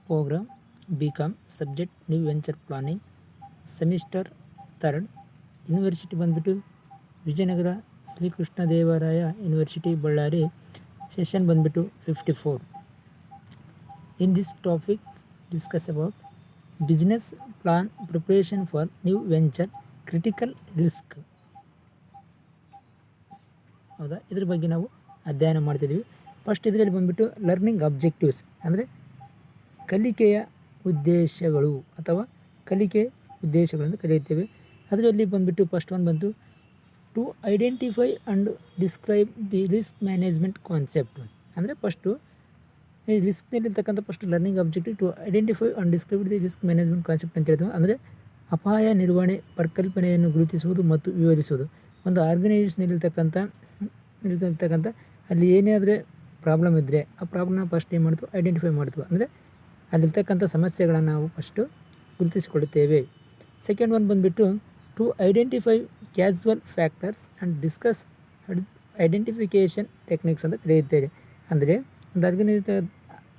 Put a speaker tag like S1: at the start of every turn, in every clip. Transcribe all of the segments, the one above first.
S1: Program BCom subject new venture planning semester 3rd university ಬಂದುಬಿಟ್ಟು Vijayanagara Srikrishnadevaraya university Ballari session ಬಂದುಬಿಟ್ಟು 54. In this topic discuss about business plan preparation for new venture critical risk. ಹೌದಾ, ಇದ್ರ ಬಗ್ಗೆ ನಾವು ಅಧ್ಯಯನ ಮಾಡ್ತಿದ್ದೀವಿ. ಫಸ್ಟ್ ಇದರಲ್ಲಿ ಬಂದುಬಿಟ್ಟು ಲರ್ನಿಂಗ್ ಅಬ್ಜೆಕ್ಟಿವ್ಸ್ ಅಂದರೆ ಕಲಿಕೆಯ ಉದ್ದೇಶಗಳು ಅಥವಾ ಕಲಿಕೆ ಉದ್ದೇಶಗಳನ್ನು ಕಲಿಯುತ್ತೇವೆ. ಅದರಲ್ಲಿ ಬಂದುಬಿಟ್ಟು ಫಸ್ಟ್ ಒನ್ ಬಂದು to identify and describe the risk management concept. ಅಂದರೆ ಫಸ್ಟು ಈ ರಿಸ್ಕ್ನಲ್ಲಿರ್ತಕ್ಕಂಥ first learning objective to identify and describe the risk management concept ಅಂತ ಹೇಳ್ತೀವಿ. ಅಂದರೆ ಅಪಾಯ ನಿರ್ವಹಣೆ ಪರಿಕಲ್ಪನೆಯನ್ನು ಗುರುತಿಸುವುದು ಮತ್ತು ವಿವರಿಸುವುದು. ಒಂದು ಆರ್ಗನೈಸೇಷನಲ್ಲಿರ್ತಕ್ಕಂಥ ಅಲ್ಲಿ ಏನಾದರೆ ಪ್ರಾಬ್ಲಮ್ ಇದ್ದರೆ ಆ ಪ್ರಾಬ್ಲಮ್ನ ಫಸ್ಟ್ ಏನು ಮಾಡ್ತೀವಿ, ಐಡೆಂಟಿಫೈ ಮಾಡ್ತೀವಿ. ಅಂದರೆ ಅಲ್ಲಿರ್ತಕ್ಕಂಥ ಸಮಸ್ಯೆಗಳನ್ನು ನಾವು ಫಸ್ಟು ಗುರುತಿಸಿಕೊಳ್ಳುತ್ತೇವೆ. ಸೆಕೆಂಡ್ ಒನ್ ಬಂದುಬಿಟ್ಟು to identify casual factors and discuss identification techniques ಅಂತ ಕರೆಯುತ್ತೇವೆ. ಅಂದರೆ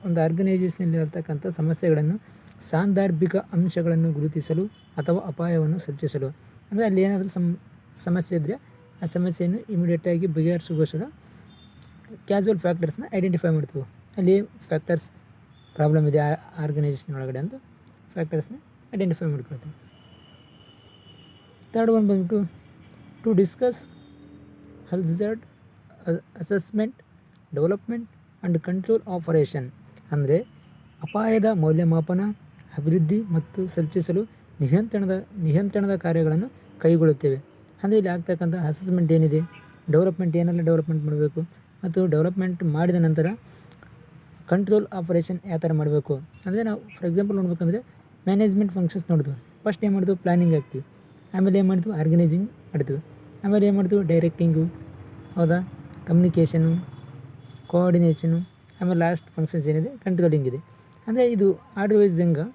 S1: ಒಂದು ಆರ್ಗನೈಸೇಷನಲ್ಲಿರತಕ್ಕಂಥ ಸಮಸ್ಯೆಗಳನ್ನು ಸಾಂದರ್ಭಿಕ ಅಂಶಗಳನ್ನು ಗುರುತಿಸಲು ಅಥವಾ ಅಪಾಯವನ್ನು ಸೂಚಿಸಲು. ಅಂದರೆ ಅಲ್ಲಿ ಏನಾದರೂ ಸಮಸ್ಯೆ ಇದ್ದರೆ ಆ ಸಮಸ್ಯೆಯನ್ನು ಇಮಿಡಿಯೇಟಾಗಿ ಬಗೆಹರಿಸುಗೋಸ್ಕರ ಕ್ಯಾಸುವಲ್ ಫ್ಯಾಕ್ಟರ್ಸ್ನ ಐಡೆಂಟಿಫೈ ಮಾಡ್ತೀವಿ. ಅಲ್ಲಿ ಫ್ಯಾಕ್ಟರ್ಸ್ ಪ್ರಾಬ್ಲಮ್ ಇದೆ ಆರ್ಗನೈಸೇಷನ್ ಒಳಗಡೆ ಅಂತ ಫ್ಯಾಕ್ಟರ್ಸ್ನ ಐಡೆಂಟಿಫೈ ಮಾಡ್ಕೊಳ್ತೀವಿ. ಥರ್ಡ್ ಒನ್ ಬಂದ್ಬಿಟ್ಟು to discuss hazard assessment development and control operation. ಅಂದರೆ ಅಪಾಯದ ಮೌಲ್ಯಮಾಪನ, ಅಭಿವೃದ್ಧಿ ಮತ್ತು ಸೂಚಿಸಲು ನಿಯಂತ್ರಣದ ಕಾರ್ಯಗಳನ್ನು ಕೈಗೊಳ್ಳುತ್ತೇವೆ. ಅಂದರೆ ಇಲ್ಲಿ ಆಗ್ತಕ್ಕಂಥ ಅಸೆಸ್ಮೆಂಟ್ ಏನಿದೆ, ಡೆವಲಪ್ಮೆಂಟ್ ಏನೆಲ್ಲ ಡೆವಲಪ್ಮೆಂಟ್ ಮಾಡಬೇಕು ಮತ್ತು ಡೆವಲಪ್ಮೆಂಟ್ ಮಾಡಿದ ನಂತರ ಕಂಟ್ರೋಲ್ ಆಪರೇಷನ್ ಯಾವ ಥರ ಮಾಡಬೇಕು. ಅಂದರೆ ನಾವು ಫಾರ್ ಎಕ್ಸಾಂಪಲ್ ನೋಡ್ಬೇಕಂದ್ರೆ ಮ್ಯಾನೇಜ್ಮೆಂಟ್ ಫಂಕ್ಷನ್ಸ್ ನೋಡ್ತೀವಿ. ಫಸ್ಟ್ ಏನು ಮಾಡ್ತೀವಿ, ಪ್ಲ್ಯಾನಿಂಗ್ ಆಗ್ತೀವಿ. ಆಮೇಲೆ ಏನು ಮಾಡ್ತೀವಿ, ಆರ್ಗನೈಸಿಂಗ್ ಮಾಡ್ತೀವಿ. ಆಮೇಲೆ ಏನು ಮಾಡ್ತೀವಿ, ಡೈರೆಕ್ಟಿಂಗು, ಹೌದಾ, ಕಮ್ಯುನಿಕೇಷನು, ಕೋಆರ್ಡಿನೇಷನು, ಆಮೇಲೆ ಲಾಸ್ಟ್ ಫಂಕ್ಷನ್ಸ್ ಏನಿದೆ ಕಂಟ್ರೋಲಿಂಗ್ ಇದೆ. ಅಂದರೆ ಇದು ಆರ್ಡರ್ ವೈಸ್ ಹೆಂಗೆ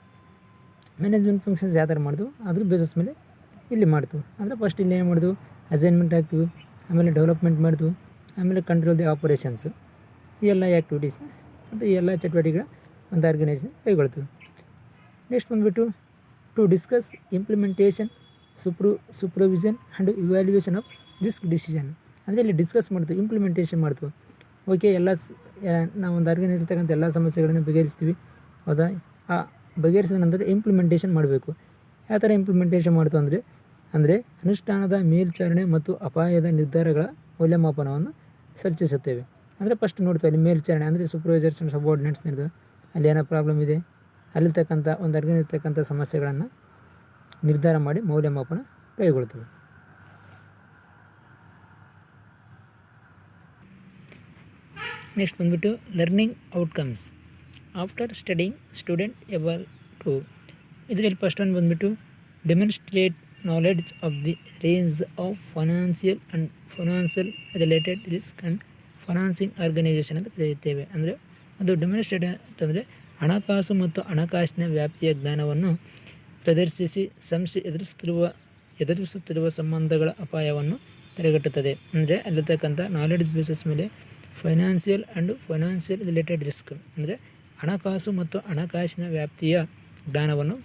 S1: ಮ್ಯಾನೇಜ್ಮೆಂಟ್ ಫಂಕ್ಷನ್ಸ್ ಯಾವ ಥರ ಮಾಡ್ತೀವಿ ಅದ್ರ ಬೇಸಸ್ ಮೇಲೆ ಇಲ್ಲಿ ಮಾಡ್ತೀವಿ. ಅಂದರೆ ಫಸ್ಟ್ ಇಲ್ಲಿ ಏನು ಮಾಡ್ತೀವಿ, ಅಸೈನ್ಮೆಂಟ್ ಹಾಕ್ತೀವಿ, ಆಮೇಲೆ ಡೆವಲಪ್ಮೆಂಟ್ ಮಾಡ್ತೀವಿ, ಆಮೇಲೆ ಕಂಟ್ರೋಲ್ ದಿ ಆಪರೇಷನ್ಸು, ಈ ಎಲ್ಲ ಆ್ಯಕ್ಟಿವಿಟೀಸ್ನ ಮತ್ತು ಈ ಎಲ್ಲ ಚಟುವಟಿಕೆಗಳ ಒಂದು ಆರ್ಗನೈಸೇಷನ್ ಕೈಗೊಳ್ತೀವಿ. ನೆಕ್ಸ್ಟ್ ಬಂದುಬಿಟ್ಟು to discuss implementation supervision and evaluation of risk decision. ಅಂದರೆ ಇಲ್ಲಿ ಡಿಸ್ಕಸ್ ಮಾಡ್ತೀವಿ, ಇಂಪ್ಲಿಮೆಂಟೇಷನ್ ಮಾಡ್ತೀವಿ. ಓಕೆ, ನಾವು ಒಂದು ಆರ್ಗನೈಸೇಷನ್ ತಕ್ಕಂಥ ಎಲ್ಲ ಸಮಸ್ಯೆಗಳನ್ನು ಬಗೆಹರಿಸ್ತೀವಿ. ಹೌದಾ, ಆ ಬಗೆಹರಿಸಿದ ನಂತರ ಇಂಪ್ಲಿಮೆಂಟೇಷನ್ ಮಾಡಬೇಕು. ಯಾವ ಥರ ಇಂಪ್ಲಿಮೆಂಟೇಷನ್ ಮಾಡ್ತೀವಿ ಅಂದರೆ ಅನುಷ್ಠಾನದ ಮೇಲ್ವಿಚಾರಣೆ ಮತ್ತು ಅಪಾಯದ ನಿರ್ಧಾರಗಳ ಮೌಲ್ಯಮಾಪನವನ್ನು ಚರ್ಚಿಸುತ್ತೇವೆ. ಅಂದರೆ ಫಸ್ಟ್ ನೋಡ್ತೀವಿ ಅಲ್ಲಿ ಮೇಲ್ವಿಚಾರಣೆ ಅಂದರೆ ಸೂಪರ್ವೈಸರ್ಸ್ ಆ್ಯಂಡ್ ಸಬಾರ್ಡಿನೇಟ್ಸ್ ಇರ್ತವೆ. ಅಲ್ಲಿ ಏನೋ ಪ್ರಾಬ್ಲಮ್ ಇದೆ, ಅಲ್ಲಿರ್ತಕ್ಕಂಥ ಒಂದು ಆರ್ಗನೈಸೇಷನ್ ಸಮಸ್ಯೆಗಳನ್ನು ನಿರ್ಧಾರ ಮಾಡಿ ಮೌಲ್ಯಮಾಪನ ಕೈಗೊಳ್ತೀವಿ. ನೆಕ್ಸ್ಟ್ ಬಂದುಬಿಟ್ಟು learning outcomes after studying student able to. ಇದರಲ್ಲಿ ಫಸ್ಟ್ ಒನ್ ಬಂದುಬಿಟ್ಟು demonstrate knowledge of the range of financial related risk and financing organisation ಅಂತ ಕರೆಯುತ್ತೇವೆ. ಅಂದರೆ ಅದು ಡೆಮಾನ್ಸ್ಟ್ರೇಟ್ ಅಂತಂದರೆ ಹಣಕಾಸು ಮತ್ತು ಹಣಕಾಸಿನ ವ್ಯಾಪ್ತಿಯ ಜ್ಞಾನವನ್ನು ಪ್ರದರ್ಶಿಸಿ ಸಂಸ್ಥೆ ಎದುರಿಸುತ್ತಿರುವ ಸಂಬಂಧಗಳ ಅಪಾಯವನ್ನು ತಡೆಗಟ್ಟುತ್ತದೆ. ಅಂದರೆ ಅಲ್ಲಿರ್ತಕ್ಕಂಥ ನಾಲೆಡ್ಜ್ ಬೇಸಸ್ ಮೇಲೆ ಫೈನಾನ್ಷಿಯಲ್ ರಿಲೇಟೆಡ್ ರಿಸ್ಕ್ ಅಂದರೆ ಹಣಕಾಸು ಮತ್ತು ಹಣಕಾಸಿನ ವ್ಯಾಪ್ತಿಯ ಜ್ಞಾನವನ್ನು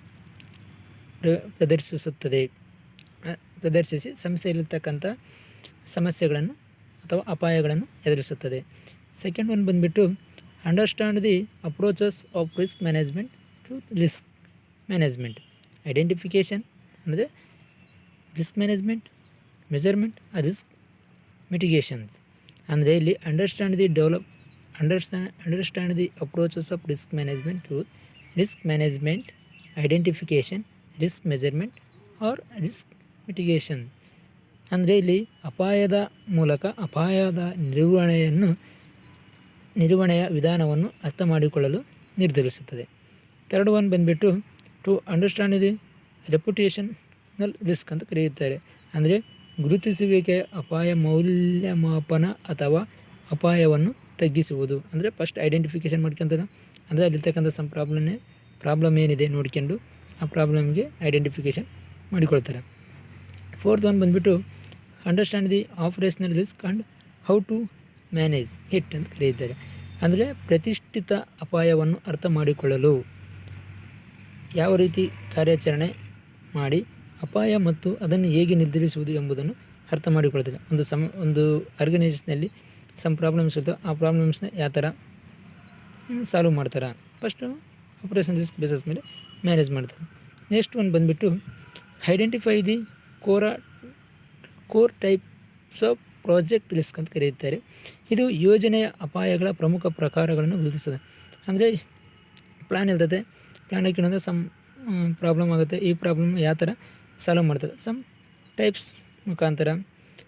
S1: ಪ್ರದರ್ಶಿಸಿ ಸಂಸ್ಥೆಯಲ್ಲಿರ್ತಕ್ಕಂಥ ಸಮಸ್ಯೆಗಳನ್ನು ಅಥವಾ ಅಪಾಯಗಳನ್ನು ಎದುರಿಸುತ್ತದೆ. ಸೆಕೆಂಡ್ ಒನ್ ಬಂದುಬಿಟ್ಟು understand the approaches of risk management to risk management identification. ಅಂದರೆ risk management, measurement, risk mitigations. ಅಂದರೆ ಇಲ್ಲಿ understand the approaches of risk management to risk management, identification, risk measurement or risk mitigation. ಅಂದರೆ ಇಲ್ಲಿ ಅಪಾಯದ ಮೂಲಕ ಅಪಾಯದ ನಿರ್ವಹಣೆಯ ವಿಧಾನವನ್ನು ಅರ್ಥ ಮಾಡಿಕೊಳ್ಳಲು ನಿರ್ಧರಿಸುತ್ತದೆ. ಥರ್ಡ್ ಒನ್ ಬಂದುಬಿಟ್ಟು ಟು ಅಂಡರ್ಸ್ಟ್ಯಾಂಡ್ ದಿ ರೆಪ್ಯುಟೇಷನಲ್ ರಿಸ್ಕ್ ಅಂತ ಕರೆಯುತ್ತಾರೆ. ಅಂದರೆ ಗುರುತಿಸುವಿಕೆ, ಅಪಾಯ ಮೌಲ್ಯಮಾಪನ ಅಥವಾ ಅಪಾಯವನ್ನು ತಗ್ಗಿಸುವುದು. ಅಂದರೆ ಫಸ್ಟ್ ಐಡೆಂಟಿಫಿಕೇಷನ್ ಮಾಡ್ಕೊಂತಾರೆ. ಅಂದರೆ ಅಲ್ಲಿರ್ತಕ್ಕಂಥ ಪ್ರಾಬ್ಲಮ್ ಏನಿದೆ ನೋಡ್ಕೊಂಡು ಆ ಪ್ರಾಬ್ಲಮ್ಗೆ ಐಡೆಂಟಿಫಿಕೇಷನ್ ಮಾಡಿಕೊಳ್ತಾರೆ. ಫೋರ್ತ್ ಒನ್ ಬಂದುಬಿಟ್ಟು understand the operational risk and how to manage it ಅಂತ ಕರೆಯುತ್ತಾರೆ. ಅಂದರೆ ಪ್ರತಿಷ್ಠಿತ ಅಪಾಯವನ್ನು ಅರ್ಥ ಮಾಡಿಕೊಳ್ಳಲು ಯಾವ ರೀತಿ ಕಾರ್ಯಾಚರಣೆ ಮಾಡಿ ಅಪಾಯ ಮತ್ತು ಅದನ್ನು ಹೇಗೆ ನಿರ್ಧರಿಸುವುದು ಎಂಬುದನ್ನು ಅರ್ಥ ಮಾಡಿಕೊಳ್ಳುತ್ತದೆ. ಒಂದು ಆರ್ಗನೈಸೇಷನಲ್ಲಿ ಪ್ರಾಬ್ಲಮ್ಸ್ ಇರ್ತವೆ, ಆ ಪ್ರಾಬ್ಲಮ್ಸ್ನ ಯಾವ ಥರ ಸಾಲ್ವ್ ಮಾಡ್ತಾರೆ. ಫಸ್ಟು ಆಪರೇಷನ್ ರಿಸ್ಕ್ ಬೇಸಸ್ ಮೇಲೆ ಮ್ಯಾನೇಜ್ ಮಾಡ್ತಾರೆ. ನೆಕ್ಸ್ಟ್ ಒಂದು ಬಂದುಬಿಟ್ಟು identify the core types of project risk ಅಂತ ಕರೆಯುತ್ತಾರೆ. ಇದು ಯೋಜನೆಯ ಅಪಾಯಗಳ ಪ್ರಮುಖ ಪ್ರಕಾರಗಳನ್ನು ಗುರುತಿಸ್ತದೆ. ಅಂದರೆ ಪ್ಲ್ಯಾನ್ ಇರ್ತದೆ, ಪ್ಲ್ಯಾನ್ ಹಾಕಿದ್ರೆ ಪ್ರಾಬ್ಲಮ್ ಆಗುತ್ತೆ, ಈ ಪ್ರಾಬ್ಲಮ್ ಯಾವ ಥರ ಸಾಲ್ವ್ ಮಾಡ್ತದೆ ಸಮ್ ಟೈಪ್ಸ್ ಮುಖಾಂತರ.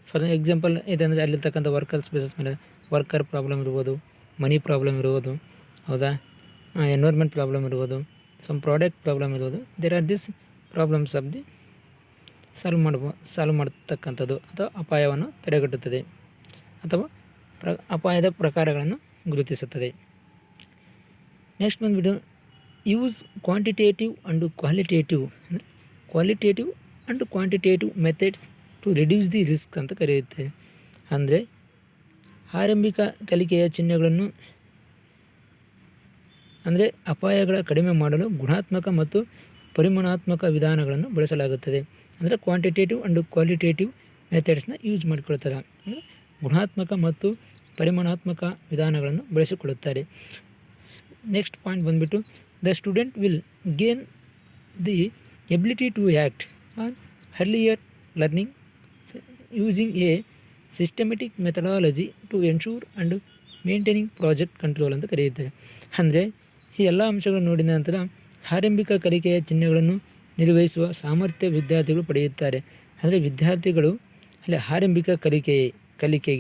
S1: ಫಾರ್ ಎಕ್ಸಾಂಪಲ್ ಇದಂದರೆ ಅಲ್ಲಿರ್ತಕ್ಕಂಥ ವರ್ಕರ್ಸ್ ಬೇಸಸ್ ಮೇಲೆ ವರ್ಕರ್ ಪ್ರಾಬ್ಲಮ್ ಇರ್ಬೋದು, ಮನಿ ಪ್ರಾಬ್ಲಮ್ ಇರ್ಬೋದು, ಹೌದಾ, ಎನ್ವೈರ್ಮೆಂಟ್ ಪ್ರಾಬ್ಲಮ್ ಇರ್ಬೋದು, ಸಮ್ ಪ್ರಾಡಕ್ಟ್ ಪ್ರಾಬ್ಲಮ್ ಇರ್ಬೋದು. There are this problems of the solve ಮಾಡತಕ್ಕಂಥದ್ದು ಅಥವಾ ಅಪಾಯವನ್ನು ತಡೆಗಟ್ಟುತ್ತದೆ ಅಥವಾ ಅಪಾಯದ ಪ್ರಕಾರಗಳನ್ನು ಗುರುತಿಸುತ್ತದೆ. ನೆಕ್ಸ್ಟ್ ಬಂದುಬಿಟ್ಟು ಯೂಸ್ ಕ್ವಾಂಟಿಟೇಟಿವ್ ಆ್ಯಂಡ್ ಕ್ವಾಲಿಟೇಟಿವ್ ಅಂದರೆ qualitative and quantitative methods to reduce the risk ಅಂತ ಕರೆಯುತ್ತೇವೆ. ಅಂದರೆ ಆರಂಭಿಕ ಕಲಿಕೆಯ ಚಿಹ್ನೆಗಳನ್ನು ಅಂದರೆ ಅಪಾಯಗಳ ಕಡಿಮೆ ಮಾಡಲು ಗುಣಾತ್ಮಕ ಮತ್ತು ಪರಿಮಾಣಾತ್ಮಕ ವಿಧಾನಗಳನ್ನು ಬಳಸಲಾಗುತ್ತದೆ. ಅಂದರೆ ಕ್ವಾಂಟಿಟೇಟಿವ್ ಆ್ಯಂಡ್ ಕ್ವಾಲಿಟೇಟಿವ್ ಮೆಥಡ್ಸ್ನ ಯೂಸ್ ಮಾಡಿಕೊಳ್ತಾರೆ. ಅಂದರೆ ಗುಣಾತ್ಮಕ ಮತ್ತು ಪರಿಮಾಣಾತ್ಮಕ ವಿಧಾನಗಳನ್ನು ಬಳಸಿಕೊಳ್ಳುತ್ತಾರೆ. ನೆಕ್ಸ್ಟ್ ಪಾಯಿಂಟ್ ಬಂದುಬಿಟ್ಟು the student will gain the ability to act on earlier learning using a systematic methodology to ensure and maintaining project control ಅಂತ ಕರೆಯುತ್ತಾರೆ. ಅಂದರೆ ಈ ಎಲ್ಲ ಅಂಶಗಳನ್ನು ನೋಡಿದ ನಂತರ ಆರಂಭಿಕ ಕಲಿಕೆಯ ಚಿಹ್ನೆಗಳನ್ನು ನಿರ್ವಹಿಸುವ ಸಾಮರ್ಥ್ಯ ವಿದ್ಯಾರ್ಥಿಗಳು ಪಡೆಯುತ್ತಾರೆ. ಅಂದರೆ ವಿದ್ಯಾರ್ಥಿಗಳು ಅಲ್ಲಿ ಆರಂಭಿಕ ಕಲಿಕೆಗೆ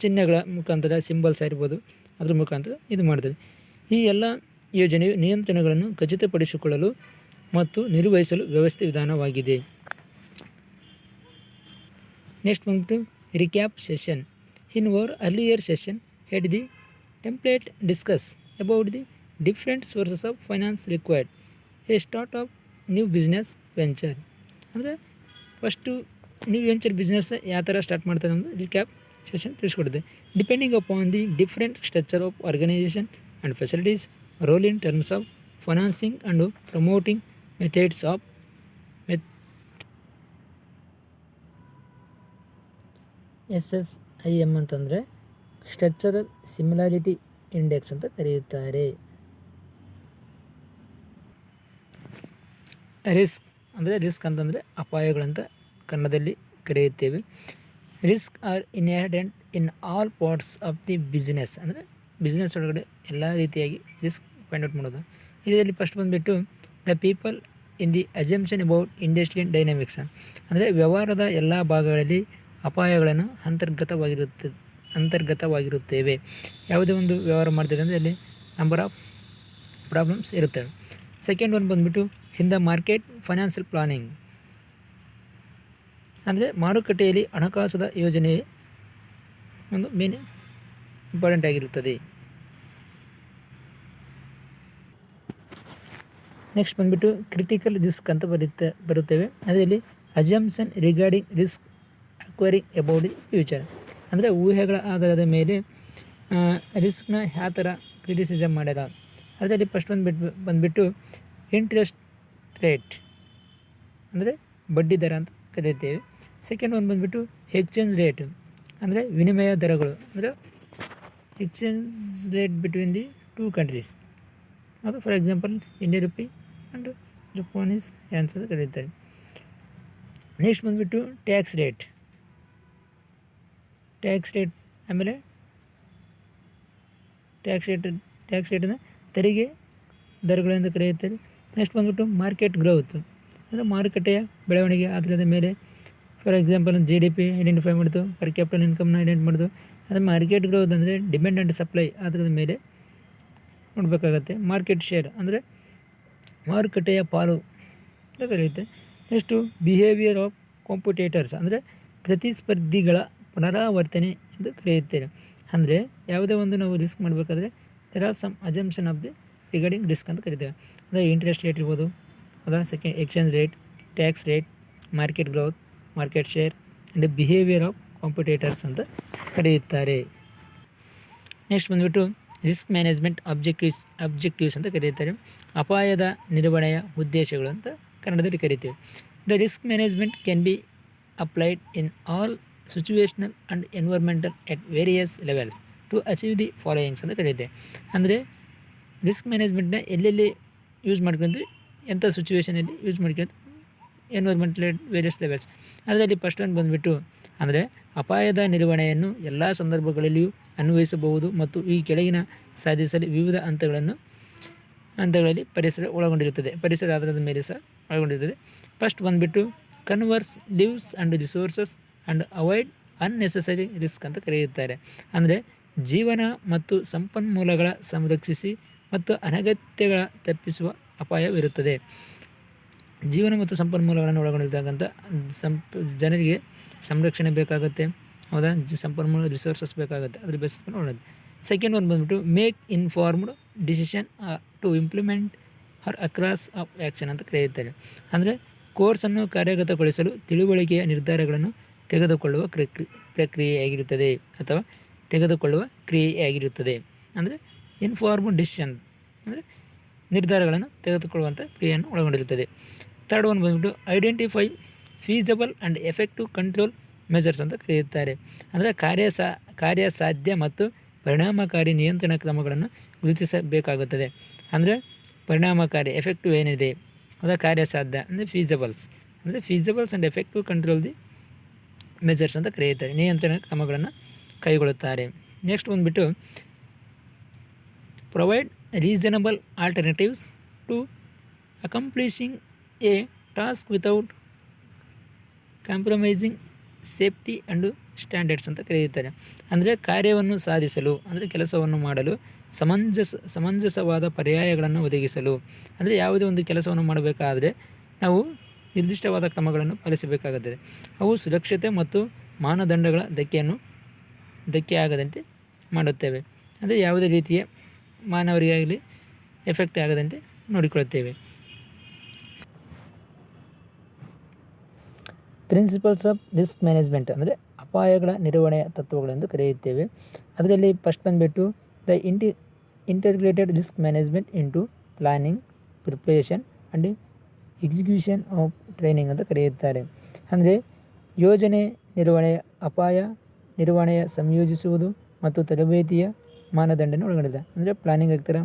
S1: ಚಿಹ್ನೆಗಳ ಮುಖಾಂತರ ಸಿಂಬಲ್ಸ್ ಇರ್ಬೋದು, ಅದ್ರ ಮುಖಾಂತರ ಇದು ಮಾಡ್ತಾರೆ. ಈ ಎಲ್ಲ ಯೋಜನೆಯು ನಿಯಂತ್ರಣಗಳನ್ನು ಖಚಿತಪಡಿಸಿಕೊಳ್ಳಲು ಮತ್ತು ನಿರ್ವಹಿಸಲು ವ್ಯವಸ್ಥೆ ವಿಧಾನವಾಗಿದೆ. ನೆಕ್ಸ್ಟ್ ಬಂದ್ಬಿಟ್ಟು recap session. In our earlier session head the template discuss about the different sources of finance required a start of new business venture. ಅಂದರೆ ಫಸ್ಟು ನ್ಯೂ ವೆಂಚರ್ ಬಿಸ್ನೆಸ್ ಯಾವ ಥರ ಸ್ಟಾರ್ಟ್ ಮಾಡ್ತಾರೆ ಅಂದರೆ ರಿಕ್ಯಾಪ್ ಸೆಷನ್ ತಿಳಿಸ್ಕೊಡುತ್ತೆ. Depending upon the different structure of organisation and facilities role in terms of financing and promoting methods of SSIM ಅಂತಂದರೆ structural similarity index ಅಂತ ಕರೆಯುತ್ತಾರೆ. Risk ಅಂತಂದರೆ ಅಪಾಯಗಳಂತ ಕನ್ನಡದಲ್ಲಿ ಕರೆಯುತ್ತೇವೆ. Risk are inherent in all parts of the business. ಅಂದರೆ business ಒಳಗಡೆ ಎಲ್ಲ ರೀತಿಯಾಗಿ ರಿಸ್ಕ್ ಫೈಂಡ್ ಔಟ್ ಮಾಡೋದು. ಇದರಲ್ಲಿ ಫಸ್ಟ್ ಬಂದುಬಿಟ್ಟು the people in the assumption about industrial dynamics. ಅಂದರೆ ವ್ಯವಹಾರದ ಎಲ್ಲ ಭಾಗಗಳಲ್ಲಿ ಅಪಾಯಗಳನ್ನು ಅಂತರ್ಗತವಾಗಿರುತ್ತೇವೆ. ಯಾವುದೇ ಒಂದು ವ್ಯವಹಾರ ಮಾಡ್ತಿದೆ ಅಂದರೆ ಅಲ್ಲಿ ನಂಬರ್ ಆಫ್ ಪ್ರಾಬ್ಲಮ್ಸ್ ಇರುತ್ತವೆ. ಸೆಕೆಂಡ್ ಒನ್ ಬಂದುಬಿಟ್ಟು in the market financial planning. ಅಂದರೆ ಮಾರುಕಟ್ಟೆಯಲ್ಲಿ ಹಣಕಾಸು ಯೋಜನೆ ಒಂದು ಮೇನ್ ಇಂಪಾರ್ಟೆಂಟ್ ಆಗಿರುತ್ತದೆ. ನೆಕ್ಸ್ಟ್ ಬಂದುಬಿಟ್ಟು ಕ್ರಿಟಿಕಲ್ ರಿಸ್ಕ್ ಅಂತ ಬರುತ್ತೇವೆ. ಅದರಲ್ಲಿ assumption regarding risk acquiring about the future. ಅಂದರೆ ಊಹೆಗಳ ಆಧಾರದ ಮೇಲೆ ರಿಸ್ಕ್ನ ಯಾವ ಥರ ಕ್ರಿಟಿಸಿಸಮ್ ಮಾಡ್ಯಾರ. ಅದರಲ್ಲಿ ಫಸ್ಟ್ ಬಂದುಬಿಟ್ಟು ಇಂಟ್ರೆಸ್ಟ್ ರೇಟ್ ಅಂದರೆ ಬಡ್ಡಿ ದರ ಅಂತ ಕರೀತೇವೆ. ಸೆಕೆಂಡ್ ಒಂದು ಬಂದುಬಿಟ್ಟು ಎಕ್ಸ್ಚೇಂಜ್ ರೇಟ್ ಅಂದರೆ ವಿನಿಮಯ ದರಗಳು. ಅಂದರೆ exchange rate between the two countries. ಅದು for example Indian rupee and Japanese yens ಅಂತ ಕರೀತಾರೆ. ನೆಕ್ಸ್ಟ್ ಬಂದುಬಿಟ್ಟು ಟ್ಯಾಕ್ಸ್ ರೇಟ್. ಆಮೇಲೆ ಟ್ಯಾಕ್ಸ್ ರೇಟನ್ನು ತೆರಿಗೆ ದರಗಳೆಂದು ಕರೆಯುತ್ತಾರೆ. ನೆಕ್ಸ್ಟ್ ಬಂದುಬಿಟ್ಟು ಮಾರ್ಕೆಟ್ ಗ್ರೋತ್ ಅಂದರೆ ಮಾರುಕಟ್ಟೆಯ ಬೆಳವಣಿಗೆ ಆಧಾರದ ಮೇಲೆ. ಫಾರ್ ಎಕ್ಸಾಂಪಲ್ GDP ಐಡೆಂಟಿಫೈ ಮಾಡೋದು, ಪರ್ ಕ್ಯಾಪಿಟಲ್ ಇನ್ಕಮ್ನ ಐಡೆಂಟಿಫೈ ಮಾಡೋದು. ಅದು ಮಾರ್ಕೆಟ್ ಗ್ರೋತ್ ಅಂದರೆ ಡಿಮ್ಯಾಂಡ್ ಆ್ಯಂಡ್ ಸಪ್ಲೈ ಆಧಾರದ ಮೇಲೆ ನೋಡಬೇಕಾಗತ್ತೆ. ಮಾರ್ಕೆಟ್ ಶೇರ್ ಅಂದರೆ ಮಾರುಕಟ್ಟೆಯ ಪಾಲು ಅಂತ ಕರೆಯುತ್ತೆ. ನೆಕ್ಸ್ಟು ಬಿಹೇವಿಯರ್ ಆಫ್ ಕಾಂಪಿಟೇಟರ್ಸ್ ಅಂದರೆ ಪ್ರತಿಸ್ಪರ್ಧಿಗಳ ಪುನರಾವರ್ತನೆ ಎಂದು ಕರೆಯುತ್ತೇವೆ. ಅಂದರೆ ಯಾವುದೇ ಒಂದು ನಾವು ರಿಸ್ಕ್ ಮಾಡಬೇಕಾದ್ರೆ there are some assumption of the regarding risk ಅಂತ ಕರಿತೇವೆ. ಅಂದರೆ ಇಂಟ್ರೆಸ್ಟ್ ರೇಟ್ ಇರ್ಬೋದು, ಅದಾ second exchange rate, tax rate, market growth, market share and behaviour of competitors ಅಂತ ಕರೆಯುತ್ತಾರೆ. ನೆಕ್ಸ್ಟ್ ಬಂದುಬಿಟ್ಟು ರಿಸ್ಕ್ ಮ್ಯಾನೇಜ್ಮೆಂಟ್ ಅಬ್ಜೆಕ್ಟಿವ್ಸ್ ಅಂತ ಕರೀತಾರೆ. ಅಪಾಯದ ನಿರ್ವಹಣೆಯ ಉದ್ದೇಶಗಳು ಅಂತ ಕನ್ನಡದಲ್ಲಿ ಕರಿತೀವಿ. The risk management can be applied in all situational and environmental at various levels to achieve the followings ಅಂತ ಕರೀತೆ. ಅಂದರೆ ರಿಸ್ಕ್ ಮ್ಯಾನೇಜ್ಮೆಂಟ್ನ ಎಲ್ಲೆಲ್ಲಿ ಯೂಸ್ ಮಾಡ್ಕೊಂಡ್ರೆ ಎಂಥ ಸಿಚುವೇಷನಲ್ಲಿ ಯೂಸ್ ಮಾಡ್ಕೊಂಡು ಎನ್ವೈರ್ಮೆಂಟಲ್ ವೇರಿಯಸ್ ಲೆವೆಲ್ಸ್. ಅದರಲ್ಲಿ ಫಸ್ಟ್ ಒಂದು ಬಂದುಬಿಟ್ಟು ಅಂದರೆ ಅಪಾಯದ ನಿರ್ವಹಣೆಯನ್ನು ಎಲ್ಲ ಸಂದರ್ಭಗಳಲ್ಲಿಯೂ ಅನ್ವಯಿಸಬಹುದು ಮತ್ತು ಈ ಕೆಳಗಿನ ಸಾಧಿಸಲು ವಿವಿಧ ಹಂತಗಳಲ್ಲಿ ಪರಿಸರ ಒಳಗೊಂಡಿರುತ್ತದೆ. ಪರಿಸರ ಆಧಾರದ ಮೇಲೆ ಸಹ ಒಳಗೊಂಡಿರುತ್ತದೆ. ಫಸ್ಟ್ ಬಂದುಬಿಟ್ಟು converse lives and resources and avoid unnecessary risk ಅಂತ ಕರೆಯುತ್ತಾರೆ. ಅಂದರೆ ಜೀವನ ಮತ್ತು ಸಂಪನ್ಮೂಲಗಳ ಸಂರಕ್ಷಿಸಿ ಮತ್ತು ಅನಗತ್ಯಗಳ ತಪ್ಪಿಸುವ ಅಪಾಯವಿರುತ್ತದೆ. ಜೀವನ ಮತ್ತು ಸಂಪನ್ಮೂಲಗಳನ್ನು ಒಳಗೊಂಡಿರ್ತಕ್ಕಂಥ ಜನರಿಗೆ ಸಂರಕ್ಷಣೆ ಬೇಕಾಗುತ್ತೆ, ಹೌದಾ, ಸಂಪನ್ಮೂಲ ರಿಸೋರ್ಸಸ್ ಬೇಕಾಗುತ್ತೆ, ಅದ್ರ ಬೇಸಿಸ್ ಮೇಲೆ ಒಳ್ಳೆಯದು. ಸೆಕೆಂಡ್ ಒಂದು ಬಂದುಬಿಟ್ಟು make informed decision to implement or across of action ಅಂತ ಕರೆಯುತ್ತಾರೆ. ಅಂದರೆ ಕೋರ್ಸನ್ನು ಕಾರ್ಯಗತಗೊಳಿಸಲು ತಿಳುವಳಿಕೆಯ ನಿರ್ಧಾರಗಳನ್ನು ತೆಗೆದುಕೊಳ್ಳುವ ಪ್ರಕ್ರಿಯೆಯಾಗಿರುತ್ತದೆ ಅಥವಾ ತೆಗೆದುಕೊಳ್ಳುವ ಕ್ರಿಯೆಯಾಗಿರುತ್ತದೆ. ಅಂದರೆ ಇನ್ಫಾರ್ಮ್ಡ್ ಡಿಸಿಷನ್ ಅಂದರೆ ನಿರ್ಧಾರಗಳನ್ನು ತೆಗೆದುಕೊಳ್ಳುವಂಥ ಕ್ರಿಯೆಯನ್ನು ಒಳಗೊಂಡಿರುತ್ತದೆ. ಥರ್ಡ್ ಒನ್ ಬಂದುಬಿಟ್ಟು identify feasible and effective control measures ಅಂತ ಕರೆಯುತ್ತಾರೆ. ಅಂದರೆ ಕಾರ್ಯಸಾಧ್ಯ ಮತ್ತು ಪರಿಣಾಮಕಾರಿ ನಿಯಂತ್ರಣ ಕ್ರಮಗಳನ್ನು ಗುರುತಿಸಬೇಕಾಗುತ್ತದೆ. ಅಂದರೆ ಪರಿಣಾಮಕಾರಿ ಎಫೆಕ್ಟಿವ್ ಏನಿದೆ ಅದು ಕಾರ್ಯಸಾಧ್ಯ ಅಂದರೆ feasibles and effective control the measures ಅಂತ ಕರೆಯುತ್ತಾರೆ. ನಿಯಂತ್ರಣ ಕ್ರಮಗಳನ್ನು ಕೈಗೊಳ್ಳುತ್ತಾರೆ. ನೆಕ್ಸ್ಟ್ ಬಂದುಬಿಟ್ಟು provide reasonable alternatives to accomplishing a task without compromising safety and standards ಅಂತ ಕರೆಯುತ್ತಾರೆ. ಅಂದರೆ ಕಾರ್ಯವನ್ನು ಸಾಧಿಸಲು ಅಂದರೆ ಕೆಲಸವನ್ನು ಮಾಡಲು ಸಮಂಜಸವಾದ ಪರ್ಯಾಯಗಳನ್ನು ಒದಗಿಸಲು. ಅಂದರೆ ಯಾವುದೇ ಒಂದು ಕೆಲಸವನ್ನು ಮಾಡಬೇಕಾದರೆ ನಾವು ನಿರ್ದಿಷ್ಟವಾದ ಕ್ರಮಗಳನ್ನು ಪಾಲಿಸಬೇಕಾಗುತ್ತದೆ. ಅವು ಸುರಕ್ಷತೆ ಮತ್ತು ಮಾನದಂಡಗಳ ಧಕ್ಕೆಯಾಗದಂತೆ ಮಾಡುತ್ತೇವೆ. ಅಂದರೆ ಯಾವುದೇ ರೀತಿಯ ಮಾನವರಿಗಾಗಲಿ ಎಫೆಕ್ಟ್ ಆಗದಂತೆ ನೋಡಿಕೊಳ್ಳುತ್ತೇವೆ. ಪ್ರಿನ್ಸಿಪಲ್ಸ್ ಆಫ್ ರಿಸ್ಕ್ ಮ್ಯಾನೇಜ್ಮೆಂಟ್ ಅಂದರೆ ಅಪಾಯಗಳ ನಿರ್ವಹಣೆಯ ತತ್ವಗಳೆಂದು ಕರೆಯುತ್ತೇವೆ. ಅದರಲ್ಲಿ ಫಸ್ಟ್ ಬಂದುಬಿಟ್ಟು the integrated risk management into planning, preparation and execution of training ಅಂತ ಕರೆಯುತ್ತಾರೆ. ಅಂದರೆ ಯೋಜನೆ ನಿರ್ವಹಣೆಯ ಅಪಾಯ ನಿರ್ವಹಣೆಯ ಸಂಯೋಜಿಸುವುದು ಮತ್ತು ತರಬೇತಿಯ ಮಾನದಂಡನ ಒಳಗೊಂಡಿದೆ. ಅಂದರೆ ಪ್ಲಾನಿಂಗ್ ಆಗ್ತಾರೆ,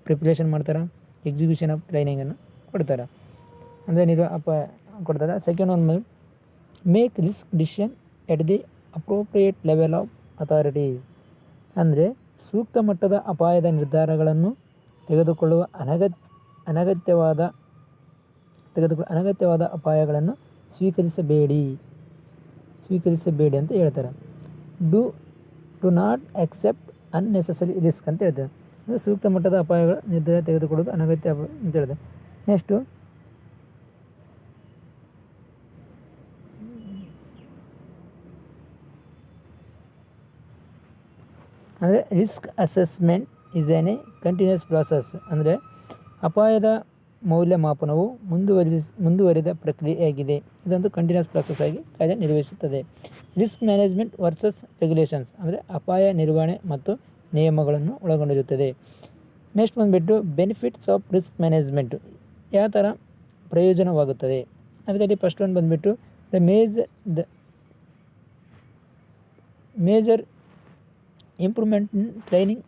S1: ಪ್ರಿಪ್ರೇಷನ್ ಮಾಡ್ತಾರೆ, ಎಕ್ಸಿಕ್ಯೂಷನ್ ಆಫ್ ಟ್ರೈನಿಂಗನ್ನು ಕೊಡ್ತಾರೆ, ಅಂದರೆ ಅಪಾಯ ಕೊಡ್ತಾರೆ. ಸೆಕೆಂಡ್ ಒಂದು make risk decision at the appropriate level of authority. ಅಂದರೆ ಸೂಕ್ತ ಮಟ್ಟದ ಅಪಾಯದ ನಿರ್ಧಾರಗಳನ್ನು ತೆಗೆದುಕೊಳ್ಳುವ ಅನಗತ್ಯವಾದ ಅಪಾಯಗಳನ್ನು ಸ್ವೀಕರಿಸಬೇಡಿ ಅಂತ ಹೇಳ್ತಾರೆ. Do not accept unnecessary risk ಅಂತ ಹೇಳ್ತಾರೆ. ಅಂದರೆ ಸೂಕ್ತ ಮಟ್ಟದ ಅಪಾಯಗಳ ನಿರ್ಧಾರ ತೆಗೆದುಕೊಳ್ಳೋದು ಅನಗತ್ಯ ಅಂತ ಹೇಳಿದೆ. ನೆಕ್ಸ್ಟು ಅಂದರೆ risk assessment is a continuous process. ಅಂದರೆ ಅಪಾಯದ ಮೌಲ್ಯಮಾಪನವು ಮುಂದುವರಿದ ಪ್ರಕ್ರಿಯೆಯಾಗಿದೆ. ಇದೊಂದು ಕಂಟಿನ್ಯೂಸ್ ಪ್ರಾಸೆಸ್ ಆಗಿ ಕಾರ್ಯನಿರ್ವಹಿಸುತ್ತದೆ. ರಿಸ್ಕ್ ಮ್ಯಾನೇಜ್ಮೆಂಟ್ ವರ್ಸಸ್ ರೆಗ್ಯುಲೇಷನ್ಸ್ ಅಂದರೆ ಅಪಾಯ ನಿರ್ವಹಣೆ ಮತ್ತು ನಿಯಮಗಳನ್ನು ಒಳಗೊಂಡಿರುತ್ತದೆ. ನೆಕ್ಸ್ಟ್ ಬಂದುಬಿಟ್ಟು ಬೆನಿಫಿಟ್ಸ್ ಆಫ್ ರಿಸ್ಕ್ ಮ್ಯಾನೇಜ್ಮೆಂಟ್ ಯಾವ ಥರ ಪ್ರಯೋಜನವಾಗುತ್ತದೆ. ಅದರಲ್ಲಿ ಫಸ್ಟ್ ಒಂದು ಬಂದುಬಿಟ್ಟು the major improvement in training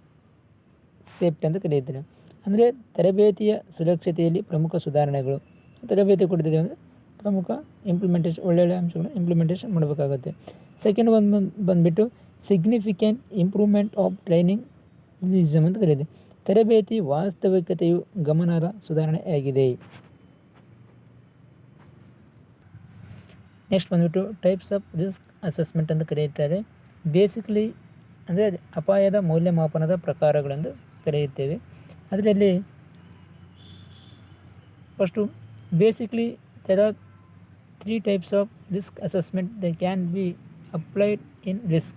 S1: safety ಅಂತ ಕರೆಯುತ್ತಾರೆ. ಅಂದರೆ ತರಬೇತಿಯ ಸುರಕ್ಷತೆಯಲ್ಲಿ ಪ್ರಮುಖ ಸುಧಾರಣೆಗಳು. ತರಬೇತಿ ಕೊಡ್ತಿದ್ದೀವಿ ಅಂದರೆ ಪ್ರಮುಖ ಒಳ್ಳೊಳ್ಳೆ ಅಂಶಗಳು ಇಂಪ್ಲಿಮೆಂಟೇಷನ್ ಮಾಡಬೇಕಾಗುತ್ತೆ. ಸೆಕೆಂಡ್ ಒಂದು ಬಂದುಬಿಟ್ಟು ಸಿಗ್ನಿಫಿಕೆಂಟ್ ಇಂಪ್ರೂವ್ಮೆಂಟ್ ಆಫ್ ಟ್ರೈನಿಂಗ್ ರಿಲಿಸಮ್ ಅಂತ ಕರೆಯುತ್ತೆ. ತರಬೇತಿ ವಾಸ್ತವಿಕತೆಯು ಗಮನಾರ್ಹ ಸುಧಾರಣೆಯಾಗಿದೆ. ನೆಕ್ಸ್ಟ್ ಬಂದುಬಿಟ್ಟು ಟೈಪ್ಸ್ ಆಫ್ ರಿಸ್ಕ್ ಅಸೆಸ್ಮೆಂಟ್ ಅಂತ ಕರೆಯುತ್ತಾರೆ. ಬೇಸಿಕಲಿ ಅಂದರೆ ಅಪಾಯದ ಮೌಲ್ಯಮಾಪನದ ಪ್ರಕಾರಗಳೆಂದು ಕರೆಯುತ್ತೇವೆ. ಅದರಲ್ಲಿ first basically there are 3 types of risk assessment that can be applied in risk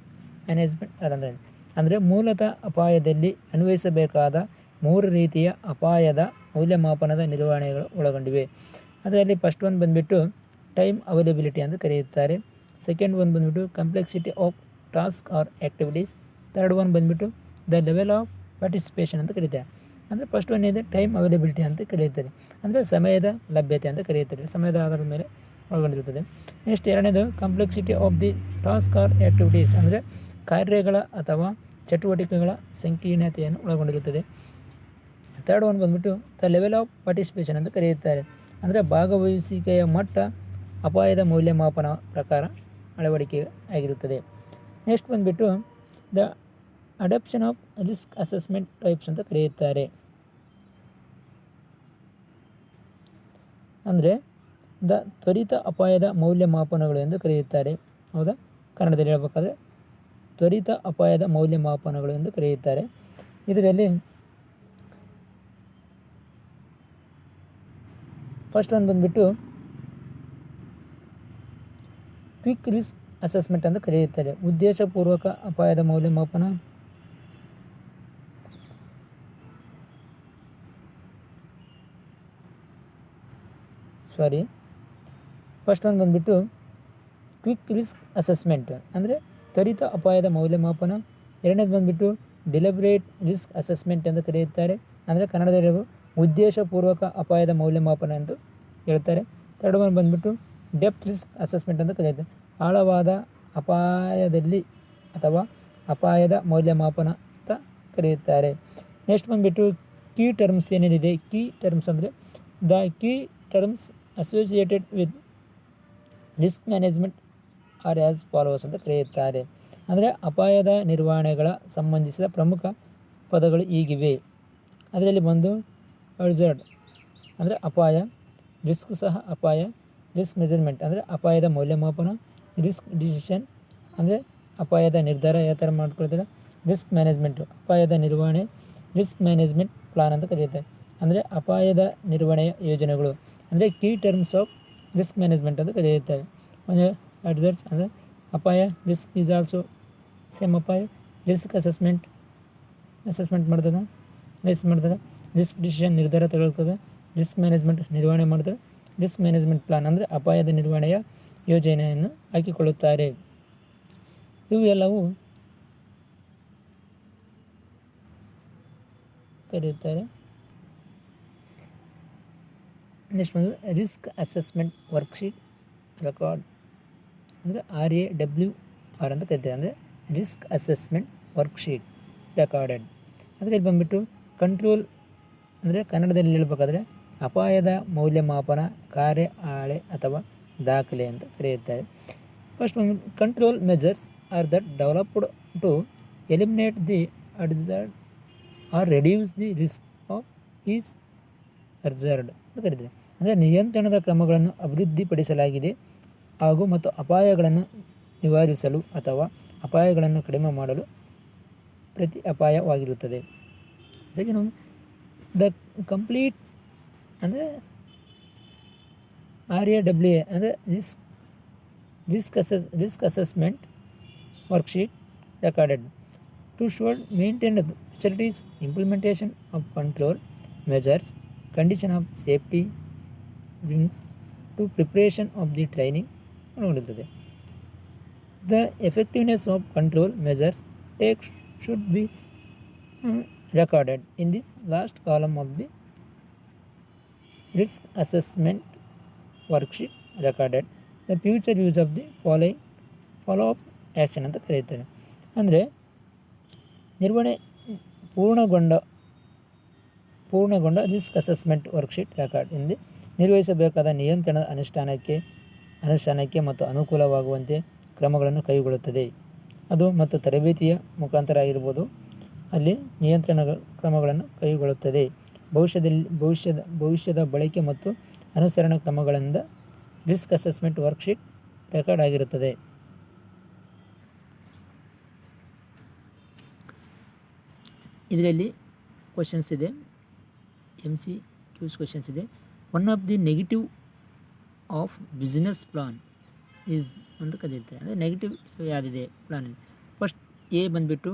S1: management. ಅಂದರೆ ಮೂಲತಃ ಅಪಾಯದಲ್ಲಿ ಅನ್ವಯಿಸಬೇಕಾದ 3 ರೀತಿಯ ಅಪಾಯದ ಮೌಲ್ಯಮಾಪನದ ನಿರ್ವಹಣೆಗಳು ಒಳಗೊಂಡಿವೆ. ಅದರಲ್ಲಿ ಫಸ್ಟ್ ಒಂದು ಬಂದುಬಿಟ್ಟು ಟೈಮ್ ಅವೈಲಬಿಲಿಟಿ ಅಂತ ಕರೆಯುತ್ತಾರೆ. ಸೆಕೆಂಡ್ ಒಂದು ಬಂದುಬಿಟ್ಟು complexity of task or activities. Third one ಬಂದುಬಿಟ್ಟು ದ ಲೆವೆಲ್ ಆಫ್ ಪಾರ್ಟಿಸಿಪೇಷನ್ ಅಂತ ಕರೀತಾರೆ. ಅಂದರೆ ಫಸ್ಟ್ ಒನ್ ಇದೆ ಟೈಮ್ ಅವೈಲಬಿಲಿಟಿ ಅಂತ ಕರೆಯುತ್ತದೆ, ಅಂದರೆ ಸಮಯದ ಲಭ್ಯತೆ ಅಂತ ಕರೆಯುತ್ತದೆ, ಸಮಯದ ಆಧಾರದ ಮೇಲೆ ಒಳಗೊಂಡಿರುತ್ತದೆ. ನೆಕ್ಸ್ಟ್ ಎರಡನೇದು complexity of the task or activities, ಅಂದರೆ ಕಾರ್ಯಗಳ ಅಥವಾ ಚಟುವಟಿಕೆಗಳ ಸಂಕೀರ್ಣತೆಯನ್ನು ಒಳಗೊಂಡಿರುತ್ತದೆ. ಥರ್ಡ್ ಒನ್ ಬಂದ್ಬಿಟ್ಟು ದ ಲೆವೆಲ್ ಆಫ್ ಪಾರ್ಟಿಸಿಪೇಷನ್ ಅಂತ ಕರೆಯುತ್ತಾರೆ, ಅಂದರೆ ಭಾಗವಹಿಸುವಿಕೆಯ ಮಟ್ಟ ಅಪಾಯದ ಮೌಲ್ಯಮಾಪನ ಪ್ರಕಾರ ಅಳವಡಿಕೆ ಆಗಿರುತ್ತದೆ. ನೆಕ್ಸ್ಟ್ ಬಂದುಬಿಟ್ಟು the adoption of risk assessment types ಅಂತ ಕರೆಯುತ್ತಾರೆ, ಅಂದರೆ ದ ತ್ವರಿತ ಅಪಾಯದ ಮೌಲ್ಯಮಾಪನಗಳು ಎಂದು ಕರೆಯುತ್ತಾರೆ. ಹೌದಾ, ಕನ್ನಡದಲ್ಲಿ ಹೇಳಬೇಕಾದ್ರೆ ತ್ವರಿತ ಅಪಾಯದ ಮೌಲ್ಯಮಾಪನಗಳು ಎಂದು ಕರೆಯುತ್ತಾರೆ. ಇದರಲ್ಲಿ ಫಸ್ಟ್ ಒಂದು ಬಂದುಬಿಟ್ಟು ಕ್ವಿಕ್ ರಿಸ್ಕ್ ಅಸೆಸ್ಮೆಂಟ್ ಅಂತ ಕರೆಯುತ್ತಾರೆ, ಉದ್ದೇಶಪೂರ್ವಕ ಅಪಾಯದ ಮೌಲ್ಯಮಾಪನ. ಫಸ್ಟ್ ಒಂದು ಬಂದುಬಿಟ್ಟು ಕ್ವಿಕ್ ರಿಸ್ಕ್ ಅಸೆಸ್ಮೆಂಟ್ ಅಂದರೆ ತ್ವರಿತ ಅಪಾಯದ ಮೌಲ್ಯಮಾಪನ. ಎರಡನೇದು ಬಂದುಬಿಟ್ಟು ಡಿಲಿಬ್ರೇಟ್ ರಿಸ್ಕ್ ಅಸೆಸ್ಮೆಂಟ್ ಎಂದು ಕರೆಯುತ್ತಾರೆ, ಅಂದರೆ ಕನ್ನಡದಲ್ಲಿ ಉದ್ದೇಶಪೂರ್ವಕ ಅಪಾಯದ ಮೌಲ್ಯಮಾಪನ ಎಂದು ಹೇಳ್ತಾರೆ. ಥರ್ಡ್ ಒನ್ ಬಂದುಬಿಟ್ಟು ಡೆಪ್ತ್ ರಿಸ್ಕ್ ಅಸೆಸ್ಮೆಂಟ್ ಅಂತ ಕರೆಯುತ್ತಾರೆ, ಆಳವಾದ ಅಪಾಯದಲ್ಲಿ ಅಥವಾ ಅಪಾಯದ ಮೌಲ್ಯಮಾಪನ ಅಂತ ಕರೆಯುತ್ತಾರೆ. ನೆಕ್ಸ್ಟ್ ಬಂದುಬಿಟ್ಟು ಕೀ ಟರ್ಮ್ಸ್ ಏನೇನಿದೆ, ಕೀ ಟರ್ಮ್ಸ್ ಅಂದರೆ the key terms associated with risk management are as followers ಅಂತ ಕರೆಯುತ್ತಾರೆ, ಅಂದರೆ ಅಪಾಯದ ನಿರ್ವಹಣೆಗಳ ಸಂಬಂಧಿಸಿದ ಪ್ರಮುಖ ಪದಗಳು ಹೀಗಿವೆ. ಅದರಲ್ಲಿ ಬಂದು ಹಜಾರ್ಡ್ ಅಂದರೆ ಅಪಾಯ, ರಿಸ್ಕ್ ಸಹ ಅಪಾಯ, ರಿಸ್ಕ್ ಮೆಜರ್ಮೆಂಟ್ ಅಂದರೆ ಅಪಾಯದ ಮೌಲ್ಯಮಾಪನ, ರಿಸ್ಕ್ ಡಿಸಿಷನ್ ಅಂದರೆ ಅಪಾಯದ ನಿರ್ಧಾರ ಯಾವ ಥರ ಮಾಡ್ಕೊಳ್ತಾರೆ, ರಿಸ್ಕ್ ಮ್ಯಾನೇಜ್ಮೆಂಟು ಅಪಾಯದ ನಿರ್ವಹಣೆ, ರಿಸ್ಕ್ ಮ್ಯಾನೇಜ್ಮೆಂಟ್ ಪ್ಲಾನ್ ಅಂತ ಕರೆಯುತ್ತಾರೆ, ಅಂದರೆ ಅಪಾಯದ ನಿರ್ವಹಣೆಯ ಯೋಜನೆಗಳು, ಅಂದರೆ key terms of risk management ಅಂತ ಕರೆಯುತ್ತಾರೆ. ಅಂದರೆ ಹಜಾರ್ಡ್ಸ್ ಅಂದರೆ ಅಪಾಯ, ರಿಸ್ಕ್ ಈಸ್ ಆಲ್ಸೋ ಸೇಮ್ ಅಪಾಯ, ರಿಸ್ಕ್ ಅಸೆಸ್ಮೆಂಟ್ ಮಾಡ್ತದೆ, ರಿಸ್ಕ್ ಡಿಸಿಷನ್ ನಿರ್ಧಾರ ತಗೊಳ್ತದೆ, ರಿಸ್ಕ್ ಮ್ಯಾನೇಜ್ಮೆಂಟ್ ನಿರ್ವಹಣೆ ಮಾಡ್ತಾರೆ, ರಿಸ್ಕ್ ಮ್ಯಾನೇಜ್ಮೆಂಟ್ ಪ್ಲಾನ್ ಅಂದರೆ ಅಪಾಯದ ನಿರ್ವಹಣೆಯ ಯೋಜನೆಯನ್ನು ಹಾಕಿಕೊಳ್ಳುತ್ತಾರೆ. ಇವು ಎಲ್ಲವೂ ಕರೆಯುತ್ತಾರೆ. ನೆಕ್ಸ್ಟ್ ಬಂದು ರಿಸ್ಕ್ ಅಸೆಸ್ಮೆಂಟ್ ವರ್ಕ್ಶೀಟ್ ರೆಕಾರ್ಡ್ ಅಂದರೆ RAWR ಅಂತ ಕರಿತಾರೆ, ಅಂದರೆ ರಿಸ್ಕ್ ಅಸೆಸ್ಮೆಂಟ್ ವರ್ಕ್ಶೀಟ್ ರೆಕಾರ್ಡೆಡ್. ಅಂದರೆ ಇಲ್ಲಿ ಬಂದುಬಿಟ್ಟು ಕಂಟ್ರೋಲ್ ಅಂದರೆ ಕನ್ನಡದಲ್ಲಿ ಹೇಳ್ಬೇಕಾದ್ರೆ ಅಪಾಯದ ಮೌಲ್ಯಮಾಪನ ಕಾರ್ಯ ಹಾಳೆ ಅಥವಾ ದಾಖಲೆ ಅಂತ ಕರೆಯುತ್ತಾರೆ. ಫಸ್ಟ್ ಬಂದು control measures are that developed to eliminate the hazard or reduce the risk of is hazard ಅಂತ ಕರೀತಾರೆ, ಅಂದರೆ ನಿಯಂತ್ರಣದ ಕ್ರಮಗಳನ್ನು ಅಭಿವೃದ್ಧಿಪಡಿಸಲಾಗಿದೆ ಹಾಗೂ ಮತ್ತು ಅಪಾಯಗಳನ್ನು ನಿವಾರಿಸಲು ಅಥವಾ ಅಪಾಯಗಳನ್ನು ಕಡಿಮೆ ಮಾಡಲು ಪ್ರತಿ ಅಪಾಯವಾಗಿರುತ್ತದೆ. ಸೆಕೆಂಡ್ ದ ಕಂಪ್ಲೀಟ್ ಅಂದರೆ RAWA ಅಂದರೆ risk assessment worksheet recorded to show maintain facilities, implementation of control measures, condition of safety links to preparation of the training ಒಳಗೊಂಡಿರುತ್ತದೆ. The effectiveness of control measures take should be recorded in this last column of the risk assessment worksheet recorded the future use of the following follow-up action ಅಂತ ಕರೆಯುತ್ತಾರೆ. ಅಂದರೆ ನಿರ್ವಹಣೆ ಪೂರ್ಣಗೊಂಡ risk assessment worksheet record ಎಂದು ನಿರ್ವಹಿಸಬೇಕಾದ ನಿಯಂತ್ರಣದ ಅನುಷ್ಠಾನಕ್ಕೆ ಮತ್ತು ಅನುಕೂಲವಾಗುವಂತೆ ಕ್ರಮಗಳನ್ನು ಕೈಗೊಳ್ಳುತ್ತದೆ. ಅದು ಮತ್ತು ತರಬೇತಿಯ ಮುಖಾಂತರ ಆಗಿರ್ಬೋದು, ಅಲ್ಲಿ ನಿಯಂತ್ರಣ ಕ್ರಮಗಳನ್ನು ಕೈಗೊಳ್ಳುತ್ತದೆ. ಭವಿಷ್ಯದ ಬಳಕೆ ಮತ್ತು ಅನುಸರಣಾ ಕ್ರಮಗಳಿಂದ ರಿಸ್ಕ್ ಅಸೆಸ್ಮೆಂಟ್ ವರ್ಕ್ಶೀಟ್ ರೆಕಾರ್ಡ್ ಆಗಿರುತ್ತದೆ. ಇದರಲ್ಲಿ ಕ್ವಶನ್ಸ್ ಇದೆ, MCQs ಕ್ವಶನ್ಸ್ ಇದೆ. One of the negative of business plan is ಅಂತ ಕರೀತಾರೆ, ಅಂದರೆ ನೆಗೆಟಿವ್ ಯಾವುದಿದೆ ಪ್ಲಾನ್. ಫಸ್ಟ್ ಎ ಬಂದುಬಿಟ್ಟು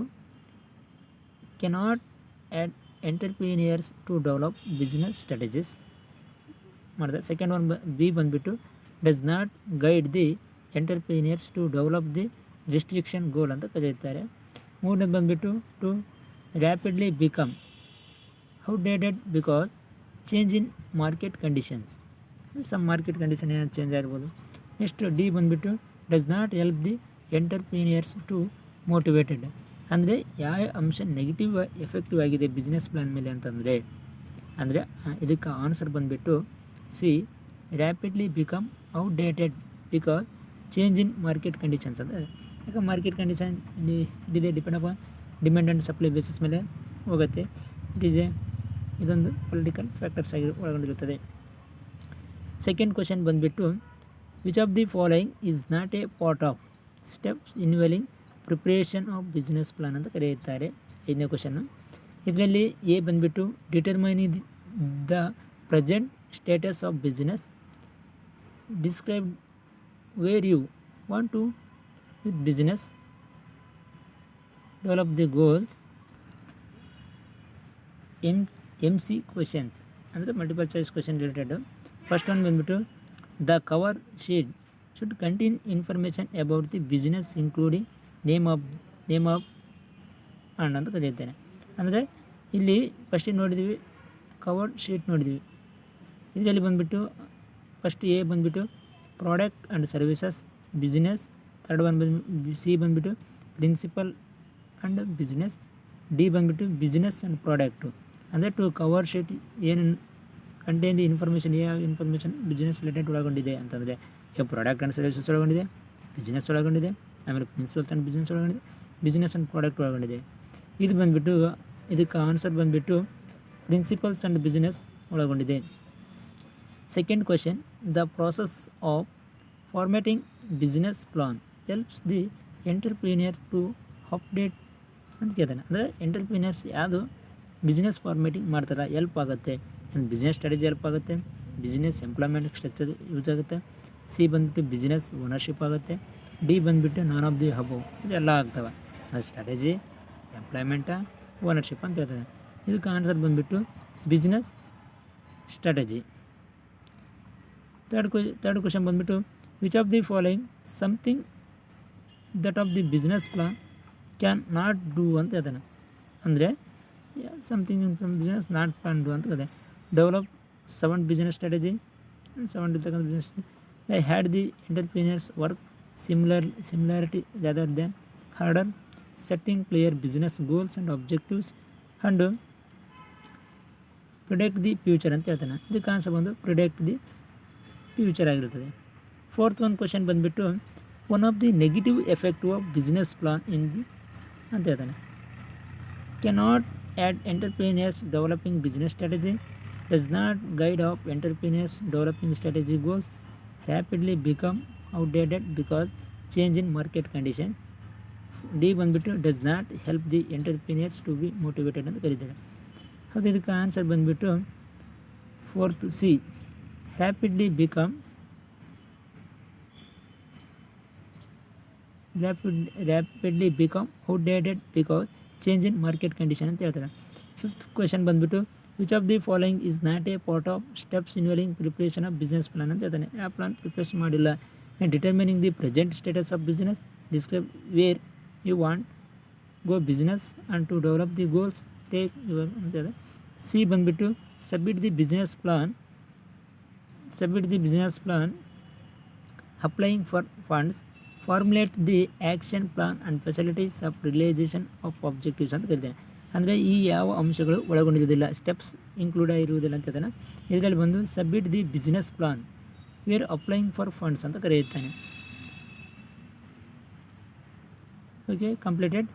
S1: cannot add entrepreneurs to develop business strategies ಮಾಡಿದೆ. ಸೆಕೆಂಡ್ ಒನ್ ಬಿ ಬಂದುಬಿಟ್ಟು does not guide the entrepreneurs to develop the restriction goal ಅಂತ ಕರೆಯುತ್ತಾರೆ. ಮೂರನೇದು ಬಂದುಬಿಟ್ಟು to rapidly become outdated because change in market conditions. Some market condition ಏನಾದ್ರು change ಆಗಿರ್ಬೋದು. Next D ಬಂದುಬಿಟ್ಟು does not help the entrepreneurs to motivated. ಅಂದರೆ ಯಾವ ಅಂಶ ನೆಗೆಟಿವ್ ಎಫೆಕ್ಟಿವ್ ಆಗಿದೆ ಬಿಸ್ನೆಸ್ ಪ್ಲ್ಯಾನ್ ಮೇಲೆ ಅಂತಂದರೆ ಇದಕ್ಕೆ ಆನ್ಸರ್ ಬಂದುಬಿಟ್ಟು C rapidly become outdated because change in market conditions. ಅಂದರೆ ಯಾಕೆ ಮಾರ್ಕೆಟ್ ಕಂಡೀಷನ್ ಇದಿದೆ depend upon demand and supply basis ಮೇಲೆ ಹೋಗುತ್ತೆ. ಇದೊಂದು ಪೊಲಿಟಿಕಲ್ ಫ್ಯಾಕ್ಟರ್ಸ್ ಆಗಿ ಒಳಗೊಂಡಿರುತ್ತದೆ. ಸೆಕೆಂಡ್ ಕ್ವಶನ್ ಬಂದುಬಿಟ್ಟು which of the following is not a part of steps involving preparation of business plan ಅಂತ ಕರೆಯುತ್ತಾರೆ. 5ನೇ ಕ್ವಶನ್ನು. ಇದರಲ್ಲಿ ಎ ಬಂದುಬಿಟ್ಟು determining the present status of business, describe where you want to with business, develop the goals. MC questions ಅಂದರೆ multiple choice question related. First one ಬಂದುಬಿಟ್ಟು the cover sheet should contain information about the business including name of and ಅಂತ ಕರೆಯುತ್ತೇನೆ. ಅಂದರೆ ಇಲ್ಲಿ ಫಸ್ಟಿಗೆ ನೋಡಿದ್ವಿ cover sheet ನೋಡಿದ್ವಿ. ಇದರಲ್ಲಿ ಬಂದುಬಿಟ್ಟು ಫಸ್ಟ್ ಎ ಬಂದುಬಿಟ್ಟು product and services business, third one C ಬಂದುಬಿಟ್ಟು ಪ್ರಿನ್ಸಿಪಲ್ ಆ್ಯಂಡ್ ಬಿಸ್ನೆಸ್, ಡಿ ಬಂದುಬಿಟ್ಟು ಬಿಸ್ನೆಸ್ ಆ್ಯಂಡ್ ಪ್ರಾಡಕ್ಟು. ಅಂದರೆ ಟು ಕವರ್ ಶೀಟ್ ಏನು ಕಂಟೈನ್ ದಿ ಇನ್ಫಾರ್ಮೇಷನ್, ಯಾವ ಇನ್ಫಾರ್ಮೇಷನ್ ಬಿಸ್ನೆಸ್ ರಿಲೇಟೆಡ್ ಒಳಗೊಂಡಿದೆ ಅಂತಂದರೆ ಈಗ ಪ್ರಾಡಕ್ಟ್ ಆ್ಯಂಡ್ ಸರ್ವಿಸಸ್ ಒಳಗೊಂಡಿದೆ, ಬಿಸ್ನೆಸ್ ಒಳಗೊಂಡಿದೆ, ಆಮೇಲೆ ಪ್ರಿನ್ಸಿಪಲ್ಸ್ ಆ್ಯಂಡ್ ಬಿಸ್ನೆಸ್ ಒಳಗೊಂಡಿದೆ, ಬಿಸ್ನೆಸ್ ಆ್ಯಂಡ್ ಪ್ರಾಡಕ್ಟ್ ಒಳಗೊಂಡಿದೆ. ಇದು ಬಂದುಬಿಟ್ಟು ಇದಕ್ಕೆ ಆನ್ಸರ್ ಬಂದುಬಿಟ್ಟು ಪ್ರಿನ್ಸಿಪಲ್ಸ್ ಆ್ಯಂಡ್ ಬಿಸ್ನೆಸ್ ಒಳಗೊಂಡಿದೆ. Second question the process of formatting business plan helps the entrepreneur to update ಅಂತ ಕೇಳ್ತಾನೆ. ಅಂದರೆ ಎಂಟರ್ಪ್ರೀನಿಯರ್ಸ್ ಯಾವುದು ಬಿಸ್ನೆಸ್ ಫಾರ್ಮೇಟಿಂಗ್ ಮಾಡ್ತಾರೆ ಹೆಲ್ಪ್ ಆಗುತ್ತೆ. ಬಿಸ್ನೆಸ್ ಸ್ಟ್ರಾಟಜಿ ಹೆಲ್ಪ್ ಆಗುತ್ತೆ, ಬಿಸ್ನೆಸ್ ಎಂಪ್ಲಾಯ್ಮೆಂಟ್ ಸ್ಟ್ರಕ್ಚರ್ ಯೂಸ್ ಆಗುತ್ತೆ, ಸಿ ಬಂದುಬಿಟ್ಟು ಬಿಸ್ನೆಸ್ ಓನರ್ಶಿಪ್ ಆಗುತ್ತೆ, ಡಿ ಬಂದುಬಿಟ್ಟು ನಾನ್ ಆಫ್ ದಿ ಹಬ್ ಇದೆಲ್ಲ ಆಗ್ತವೆ. ಅದು ಸ್ಟ್ರಾಟಜಿ, ಎಂಪ್ಲಾಯ್ಮೆಂಟ, ಓನರ್ಶಿಪ್ ಅಂತ ಹೇಳ್ತಾರೆ. ಇದಕ್ಕೆ ಆನ್ಸರ್ ಬಂದುಬಿಟ್ಟು ಬಿಸ್ನೆಸ್ ಸ್ಟ್ರಾಟಜಿ. ಥರ್ಡ್ ಕ್ವೆಶನ್ ಬಂದುಬಿಟ್ಟು which of the following something that of the business plan can not do ಅಂತ ಹೇಳ್ತಾನೆ. ಅಂದರೆ something in business not plan do ಅಂತ ಇದೆ. ಡೆವಲಪ್ 7 ಬಿಸ್ನೆಸ್ ಸ್ಟ್ರಾಟಜಿ, 7 ಇರ್ತಕ್ಕಂಥ business I had the entrepreneurs work similarity rather than order, setting clear business goals and objectives and predict the future ಅಂತ ಹೇಳ್ತಾನೆ. ಇದಕ್ಕೆ answer ಬಂದು ಪ್ರಿಡೆಕ್ಟ್ ದಿ ಫ್ಯೂಚರ್ ಆಗಿರ್ತದೆ. Fourth ಒಂದು question ಬಂದುಬಿಟ್ಟು one of the negative effect of business plan in the ಅಂತ ಹೇಳ್ತಾನೆ. Cannot add entrepreneurs developing business strategy, does not guide of entrepreneurs developing strategy goals, rapidly become outdated because change in market conditions, D ಬಂದುಬಿಟ್ಟು does not help the entrepreneurs to be motivated ಅಂತ ಕರೀತಾರೆ. ಹೌದು, ಇದಕ್ಕೆ answer ಬಂದುಬಿಟ್ಟು fourth C rapidly become outdated because change in market condition ಅಂತ ಹೇಳ್ತಾರೆ. Fifth question ಬಂದುಬಿಟ್ಟು which of the following is not a part of steps involving preparation of business plan ಅಂತ ಹೇಳ್ತಾನೆ. ಯಾವ ಪ್ಲಾನ್ ಪ್ರಿಪ್ರೇಷನ್ ಮಾಡಿಲ್ಲ. And determining the present status of business, describe where you want go business and to develop the goals take your ಅಂತ ಹೇಳಿದೆ. C ಬಂದುಬಿಟ್ಟು submit the business plan applying for funds, formulate the action plan and facilities of realisation of objectives ಅಂತ ಕರೀತಾರೆ. ಅಂದರೆ ಈ ಯಾವ ಅಂಶಗಳು ಒಳಗೊಂಡಿರುವುದಿಲ್ಲ, ಸ್ಟೆಪ್ಸ್ ಇನ್ಕ್ಲೂಡ್ ಆಗಿರುವುದಿಲ್ಲ ಅಂತ ಹೇಳ್ತಾನೆ. ಇದರಲ್ಲಿ ಬಂದು submit the business plan where applying for funds ಅಂತ ಕರೆಯುತ್ತಾನೆ. Okay, completed.